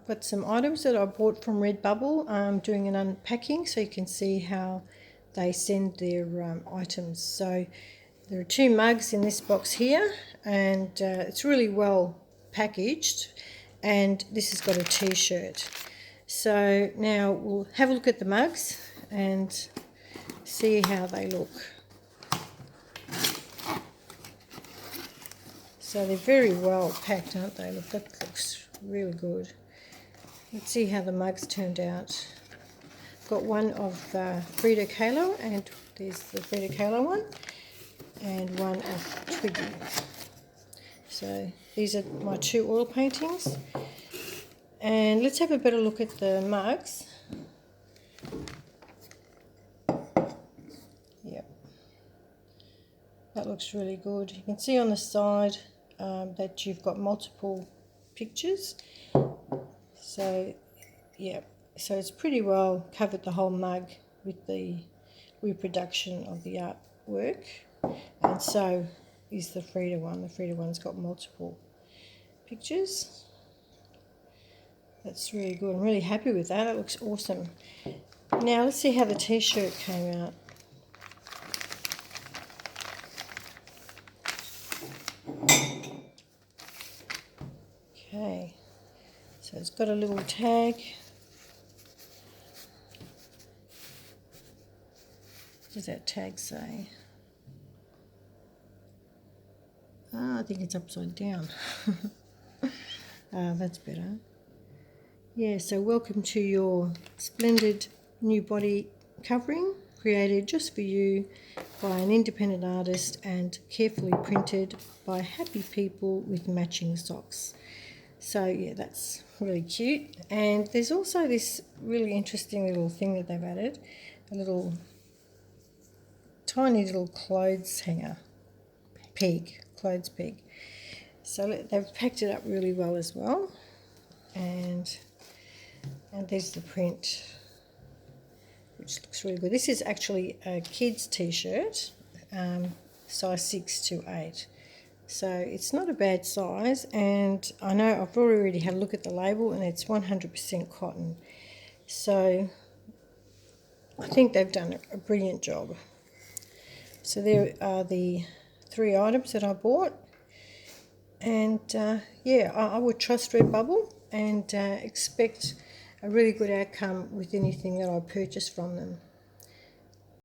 got some items that I bought from Redbubble. I'm doing an unpacking so you can see how they send their items. So there are 2 mugs in this box here, and it's really well packaged, and this has got a t-shirt. So now we'll have a look at the mugs and see how they look. So they're very well packed, aren't they? Look, that looks really good. Let's see how the mugs turned out. Got one of Frida Kahlo, and there's the Frida Kahlo one, and one of Twiggy. So these are my 2 oil paintings. And let's have a better look at the mugs. Yep. That looks really good. You can see on the side that you've got multiple pictures. So, yeah, so it's pretty well covered the whole mug with the reproduction of the artwork. And so is the Frida one. The Frida one's got multiple pictures. That's really good. I'm really happy with that. It looks awesome. Now let's see how the t-shirt came out. Okay, so it's got a little tag. What does that tag say? I think it's upside down. That's better. Yeah, so welcome to your splendid new body covering, created just for you by an independent artist and carefully printed by happy people with matching socks. So yeah, that's really cute. And there's also this really interesting little thing that they've added, a little tiny little clothes hanger, clothes peg. So they've packed it up really well as well. And there's the print, which looks really good. This is actually a kid's t-shirt, size 6 to 8. So it's not a bad size, and I know I've already had a look at the label, and it's 100% cotton. So I think they've done a brilliant job. So there are the 3 items that I bought, and yeah, I would trust Redbubble and expect a really good outcome with anything that I purchase from them.